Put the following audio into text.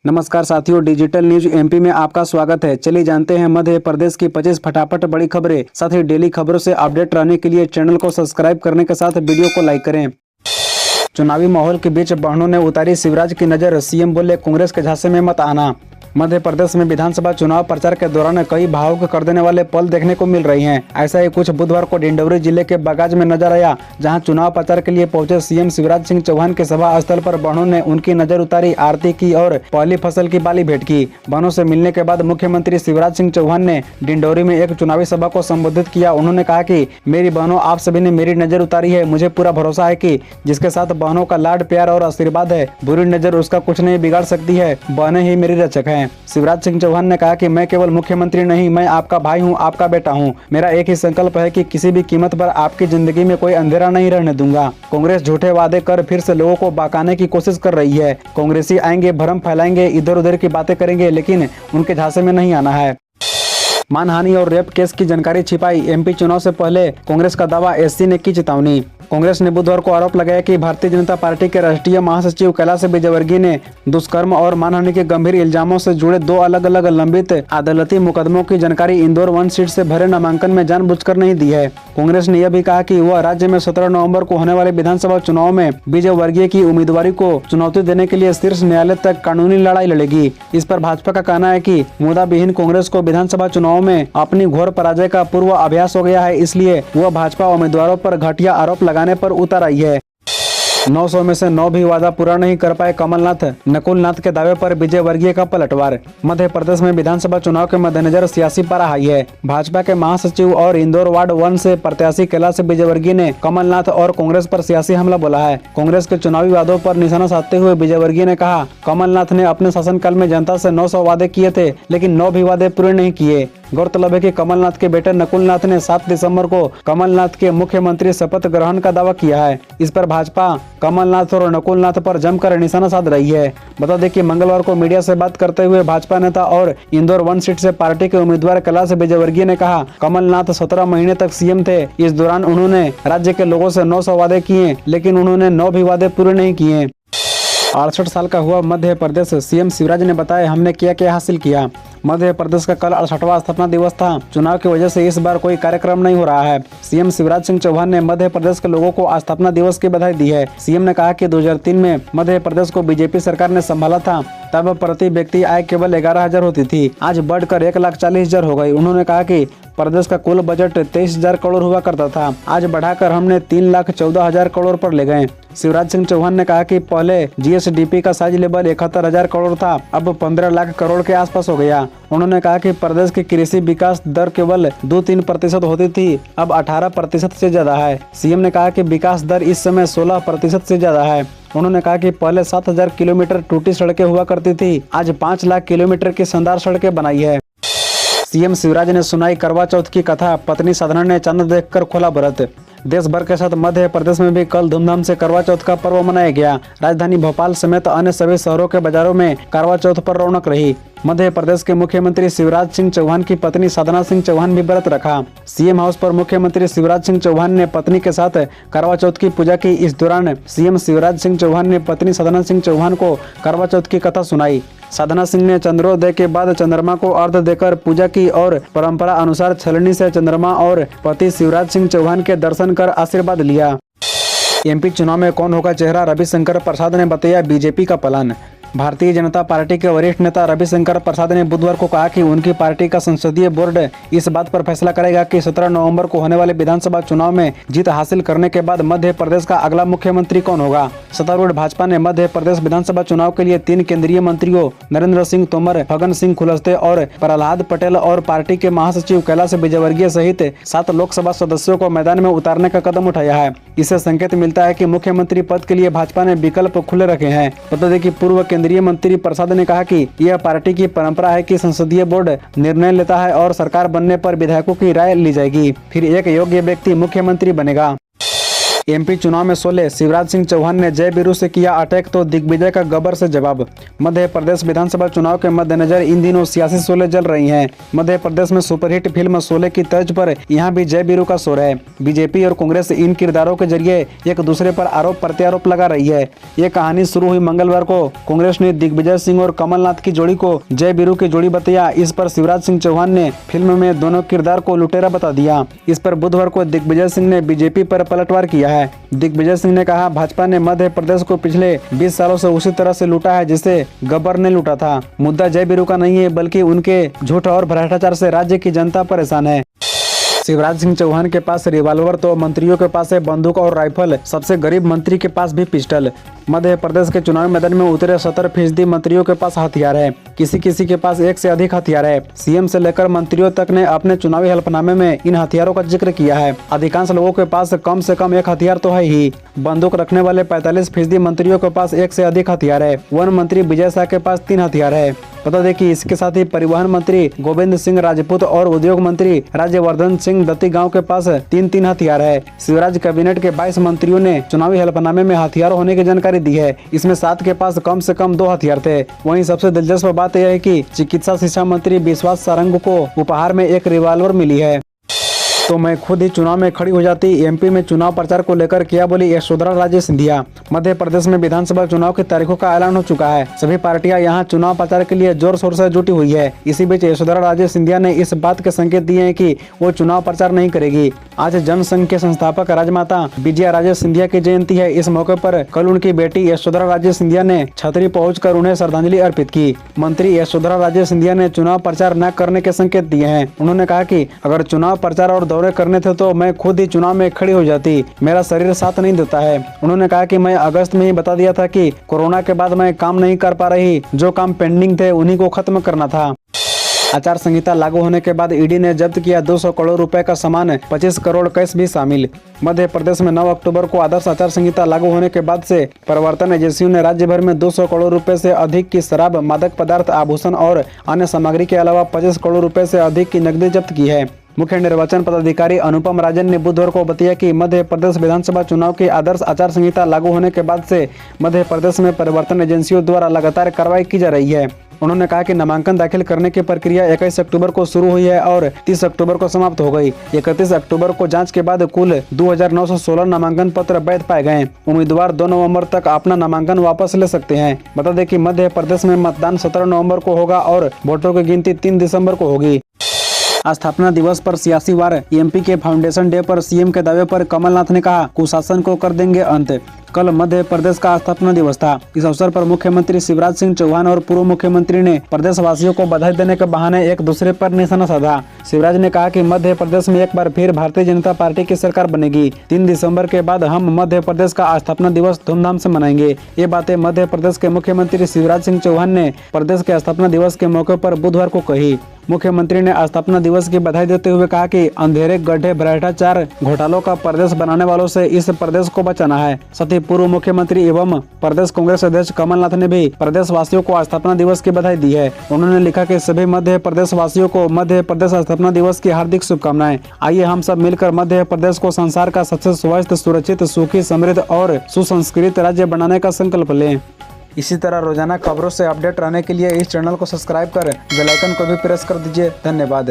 नमस्कार साथियों, digital news MP में आपका स्वागत है। चलिए जानते हैं मध्य प्रदेश की 25 फटाफट बड़ी खबरें। साथ ही डेली खबरों से अपडेट रहने के लिए चैनल को सब्सक्राइब करने के साथ वीडियो को लाइक करें। चुनावी माहौल के बीच बहनों ने उतारी शिवराज की नजर, सीएम बोले कांग्रेस के झांसे में मत आना। मध्य प्रदेश में विधानसभा चुनाव प्रचार के दौरान कई भावुक कर देने वाले पल देखने को मिल रही हैं। ऐसा ही कुछ बुधवार को डिंडौरी जिले के बगाज में नजर आया, जहां चुनाव प्रचार के लिए पहुंचे सीएम शिवराज सिंह चौहान के सभा स्थल पर बहनों ने उनकी नजर उतारी, आरती की और पहली फसल की बाली भेंट की। बहनों से मिलने के बाद मुख्यमंत्री शिवराज सिंह चौहान ने डिंडौरी में एक चुनावी सभा को संबोधित किया। उन्होंने कहा कि मेरी बहनों, आप सभी ने मेरी नजर उतारी है। मुझे पूरा भरोसा है कि जिसके साथ बहनों का लाड प्यार और आशीर्वाद है, बुरी नजर उसका कुछ नहीं बिगाड़ सकती है। बहनें ही मेरी रक्षक हैं। शिवराज सिंह चौहान ने कहा कि मैं केवल मुख्यमंत्री नहीं, मैं आपका भाई हूं, आपका बेटा हूं। मेरा एक ही संकल्प है कि किसी भी कीमत पर आपकी जिंदगी में कोई अंधेरा नहीं रहने दूंगा। कांग्रेस झूठे वादे कर फिर से लोगों को बहकाने की कोशिश कर रही है। कांग्रेसी आएंगे, भ्रम फैलाएंगे, इधर उधर की बातें करेंगे, लेकिन उनके झांसे में नहीं आना है। मानहानि और रेप केस की जानकारी छिपाई, एमपी चुनाव से पहले कांग्रेस का दावा, एससी ने की चेतावनी। कांग्रेस ने बुधवार को आरोप लगाया कि भारतीय जनता पार्टी के राष्ट्रीय महासचिव कैलाश विजयवर्गीय ने दुष्कर्म और मानहानि के गंभीर इल्जामों से जुड़े 2 अलग अलग लंबित अदालती मुकदमों की जानकारी इंदौर 1 सीट से भरे नामांकन में जानबूझकर नहीं दी है। कांग्रेस ने यह भी कहा कि वह राज्य में 17 नवंबर को होने वाले विधानसभा चुनाव में विजयवर्गीय की उम्मीदवारी को चुनौती देने के लिए शीर्ष न्यायालय तक कानूनी लड़ाई लड़ेगी। इस पर भाजपा का कहना है कि मुद्दा विहीन कांग्रेस को विधानसभा चुनाव में अपनी घोर पराजय का पूर्व अभ्यास हो गया है, इसलिए वह भाजपा उम्मीदवारों पर घटिया आरोप लगाने पर उतर आई है। 900 में से 9 भी वादा पूरा नहीं कर पाए कमलनाथ, नकुलनाथ के दावे पर विजयवर्गीय का पलटवार। मध्य प्रदेश में विधानसभा चुनाव के मद्देनजर सियासी पारा हाई है। भाजपा के महासचिव और इंदौर वार्ड 1 से प्रत्याशी कैलाश विजयवर्गीय ने कमलनाथ और कांग्रेस पर सियासी हमला बोला है। कांग्रेस के चुनावी वादों पर निशाना साधते हुए विजयवर्गीय ने कहा, कमलनाथ ने अपने शासनकाल में जनता से 900 वादे किए थे, लेकिन 9 भी वादे पूरे नहीं किए। गौरतलब है कि कमलनाथ के बेटे नकुलनाथ ने 7 दिसंबर को कमलनाथ के मुख्यमंत्री शपथ ग्रहण का दावा किया है। इस पर भाजपा कमलनाथ और नकुलनाथ पर जमकर निशाना साध रही है। बता दें कि मंगलवार को मीडिया से बात करते हुए भाजपा नेता और इंदौर 1 सीट से पार्टी के उम्मीदवार कैलाश विजयवर्गीय ने कहा, कमलनाथ 17 महीने तक सीएम थे। इस दौरान उन्होंने राज्य के लोगों से 900 वादे किए, लेकिन उन्होंने 9 भी वादे पूरे नहीं किए। 68 साल का हुआ मध्य प्रदेश, सीएम शिवराज ने बताया, हमने क्या हासिल किया। मध्य प्रदेश का कल 68वां स्थापना दिवस था। चुनाव की वजह से इस बार कोई कार्यक्रम नहीं हो रहा है। सीएम शिवराज सिंह चौहान ने मध्य प्रदेश के लोगों को स्थापना दिवस की बधाई दी है। सीएम ने कहा कि 2003 में मध्य प्रदेश को बीजेपी सरकार ने संभाला था, तब प्रति व्यक्ति आय केवल 11,000 होती थी, आज बढ़कर 1,40,000 हो गई। उन्होंने कहा कि प्रदेश का कुल बजट 23,000 करोड़ हुआ करता था, आज बढ़ाकर हमने 3,14,000 करोड़ पर ले गए। शिवराज सिंह चौहान ने कहा कि पहले जीएसडीपी का साइज लेवल 71,000 करोड़ था, अब 15 लाख करोड़ के आसपास हो गया। उन्होंने कहा कि प्रदेश की कृषि विकास दर केवल 2-3% होती थी, अब 18% से ज्यादा है। सीएम ने कहा कि विकास दर इस समय 16% से ज्यादा है। उन्होंने कहा कि पहले 7,000 किलोमीटर टूटी सड़कें हुआ करती थी, आज 5 लाख किलोमीटर की शानदार सड़कें बनाई है। सीएम शिवराज ने सुनाई करवा चौथ की कथा, पत्नी साधना ने चांद देखकर खोला व्रत। देश भर के साथ मध्य प्रदेश में भी कल धूमधाम से करवा चौथ का पर्व मनाया गया। राजधानी भोपाल समेत अन्य सभी शहरों के बाजारों में करवा चौथ पर रौनक रही। मध्य प्रदेश के मुख्यमंत्री शिवराज सिंह चौहान की पत्नी साधना सिंह चौहान भी व्रत रखा। सीएम हाउस पर मुख्यमंत्री शिवराज सिंह चौहान ने पत्नी के साथ करवा चौथ की पूजा की। इस दौरान सीएम शिवराज सिंह चौहान ने पत्नी साधना सिंह चौहान को करवा चौथ की कथा सुनाई। साधना सिंह ने चंद्रोदय के बाद चंद्रमा को अर्घ्य देकर पूजा की और परंपरा अनुसार छलनी से चंद्रमा और पति शिवराज सिंह चौहान के दर्शन कर आशीर्वाद लिया। एमपी चुनाव में कौन होगा चेहरा, रविशंकर प्रसाद ने बताया बीजेपी का प्लान। भारतीय जनता पार्टी के वरिष्ठ नेता रविशंकर प्रसाद ने बुधवार को कहा कि उनकी पार्टी का संसदीय बोर्ड इस बात पर फैसला करेगा कि 17 नवंबर को होने वाले विधानसभा चुनाव में जीत हासिल करने के बाद मध्य प्रदेश का अगला मुख्यमंत्री कौन होगा। सत्तारूढ़ भाजपा ने मध्य प्रदेश विधानसभा चुनाव के लिए 3 केंद्रीय मंत्रियों नरेंद्र सिंह तोमर, फग्गन सिंह कुलस्ते और प्रहलाद पटेल और पार्टी के महासचिव कैलाश विजयवर्गीय सहित 7 लोकसभा सदस्यों को मैदान में उतारने का कदम उठाया है। इससे संकेत मिलता है कि मुख्यमंत्री पद के लिए भाजपा ने विकल्प खुले रखे हैं। बता दें कि पूर्व केंद्रीय मंत्री प्रसाद ने कहा कि यह पार्टी की परंपरा है कि संसदीय बोर्ड निर्णय लेता है और सरकार बनने पर विधायकों की राय ली जाएगी, फिर एक योग्य व्यक्ति मुख्यमंत्री बनेगा। एमपी चुनाव में शोले, शिवराज सिंह चौहान ने जय बीरू से किया अटैक तो दिग्विजय का गब्बर से जवाब। मध्य प्रदेश विधानसभा चुनाव के मद्देनजर इन दिनों सियासी शोले जल रही हैं। मध्य प्रदेश में सुपरहिट फिल्म शोले की तर्ज पर यहां भी जय बीरू का शोर है। बीजेपी और कांग्रेस इन किरदारों के जरिए एक दूसरे पर आरोप प्रत्यारोप लगा रही है। ये कहानी शुरू हुई मंगलवार को। कांग्रेस ने दिग्विजय सिंह और कमलनाथ की जोड़ी को जय बीरू की जोड़ी बताया। इस पर शिवराज सिंह चौहान ने फिल्म में दोनों किरदार को लुटेरा बता दिया। इस पर बुधवार को दिग्विजय सिंह ने बीजेपी पर पलटवार किया है। दिग्विजय सिंह ने कहा, भाजपा ने मध्य प्रदेश को पिछले 20 सालों से उसी तरह से लूटा है जिसे गब्बर ने लूटा था। मुद्दा जय बीरू का नहीं है, बल्कि उनके झूठ और भ्रष्टाचार से राज्य की जनता परेशान है। शिवराज सिंह चौहान के पास रिवॉल्वर तो मंत्रियों के पास है बंदूक और राइफल। सबसे गरीब मंत्री के पास भी पिस्टल। मध्य प्रदेश के चुनावी मैदान में उतरे 70% मंत्रियों के पास हथियार है। किसी किसी के पास एक से अधिक हथियार है। सीएम से लेकर मंत्रियों तक ने अपने चुनावी हलफनामे में इन हथियारों का जिक्र किया है। अधिकांश लोगों के पास कम से कम एक हथियार तो है ही। बंदूक रखने वाले 45% मंत्रियों के पास एक से अधिक हथियार है। वन मंत्री विजय शाह के पास 3 हथियार है। बता दें कि इसके साथ ही परिवहन मंत्री गोविंद सिंह राजपूत और उद्योग मंत्री राज्यवर्धन सिंह दत्ती गांव के पास 3-3 हथियार है। शिवराज कैबिनेट के 22 मंत्रियों ने चुनावी हलफनामे में हथियार होने की जानकारी दी है। इसमें 7 के पास कम से कम 2 हथियार थे। वहीं सबसे दिलचस्प बात यह है कि चिकित्सा शिक्षा मंत्री विश्वास सारंग को उपहार में एक रिवॉल्वर मिली है। तो मैं खुद ही चुनाव में खड़ी हो जाती। एमपी में चुनाव प्रचार को लेकर क्या बोली यशोधरा राजे सिंधिया। मध्य प्रदेश में विधानसभा चुनाव की तारीखों का ऐलान हो चुका है। सभी पार्टियां यहां चुनाव प्रचार के लिए जोर शोर से जुटी हुई है। इसी बीच यशोधरा राजे सिंधिया ने इस बात के संकेत दिए हैं कि वो चुनाव प्रचार नहीं करेगी। आज जनसंघ के संस्थापक राजमाता विजया राजे सिंधिया की जयंती है। इस मौके पर कल उनकी बेटी यशोधरा राजे सिंधिया ने छतरी पहुंचकर उन्हें श्रद्धांजलि अर्पित की। मंत्री यशोधरा राजे सिंधिया ने चुनाव प्रचार न करने के संकेत दिए हैं। उन्होंने कहा कि अगर चुनाव प्रचार और दौरे करने थे तो मैं खुद ही चुनाव में खड़ी हो जाती। मेरा शरीर साथ नहीं देता है। उन्होंने कहा कि मैं अगस्त में ही बता दिया था कि कोरोना के बाद मैं काम नहीं कर पा रही। जो काम पेंडिंग थे उन्हीं को खत्म करना था। आचार संहिता लागू होने के बाद ईडी ने जब्त किया 200 करोड़ रुपए का सामान, 25 करोड़ कैश भी शामिल। मध्य प्रदेश में 9 अक्टूबर को आदर्श आचार संहिता लागू होने के बाद से प्रवर्तन एजेंसियों ने राज्य भर में 200 करोड़ रुपए से अधिक की शराब, मादक पदार्थ, आभूषण और अन्य सामग्री के अलावा 25 करोड़ रुपए से अधिक की नकदी जब्त की है। मुख्य निर्वाचन पदाधिकारी अनुपम राजन ने बुधवार को बताया कि मध्य प्रदेश विधानसभा चुनाव की आदर्श आचार संहिता लागू होने के बाद से मध्य प्रदेश में प्रवर्तन एजेंसियों द्वारा लगातार कार्रवाई की जा रही है। उन्होंने कहा कि नामांकन दाखिल करने की प्रक्रिया 21 अक्टूबर को शुरू हुई है और 30 अक्टूबर को समाप्त हो गई। 31 अक्टूबर को जांच के बाद कुल 2916 नामांकन पत्र वैध पाए गए। उम्मीदवार 2 नवंबर तक अपना नामांकन वापस ले सकते हैं। बता दें कि मध्य प्रदेश में मतदान 17 नवंबर को होगा और वोटों की गिनती 3 दिसंबर को होगी। स्थापना दिवस पर सियासी वार। एमपी के फाउंडेशन डे पर सीएम के दावे पर कमलनाथ ने कहा, कुशासन को कर देंगे अंत। कल मध्य प्रदेश का स्थापना दिवस था। इस अवसर पर मुख्यमंत्री शिवराज सिंह चौहान और पूर्व मुख्यमंत्री ने प्रदेशवासियों को बधाई देने के बहाने एक दूसरे पर निशाना साधा। शिवराज ने कहा कि मध्य प्रदेश में एक बार फिर भारतीय जनता पार्टी की सरकार बनेगी। 3 दिसंबर के बाद हम मध्य प्रदेश का स्थापना दिवस धूमधाम से मनाएंगे। ये बातें मध्य प्रदेश के मुख्यमंत्री शिवराज सिंह चौहान ने प्रदेश के स्थापना दिवस के मौके पर बुधवार को कही। मुख्यमंत्री ने स्थापना दिवस की बधाई देते हुए कहा कि अंधेरे गड्ढे भ्रष्टाचार घोटालों का प्रदेश बनाने वालों से इस प्रदेश को बचाना है। साथ ही पूर्व मुख्यमंत्री एवं प्रदेश कांग्रेस अध्यक्ष कमलनाथ ने भी प्रदेश वासियों को स्थापना दिवस की बधाई दी है। उन्होंने लिखा कि सभी मध्य प्रदेश वासियों को मध्य प्रदेश स्थापना दिवस की हार्दिक शुभकामनाएं। आइए हम सब मिलकर मध्य प्रदेश को संसार का सबसे स्वस्थ, सुरक्षित, सुखी, समृद्ध और सुसंस्कृत राज्य बनाने का संकल्प लें। इसी तरह रोजाना खबरों से अपडेट रहने के लिए इस चैनल को सब्सक्राइब कर बेल आइकन को भी प्रेस कर दीजिए। धन्यवाद।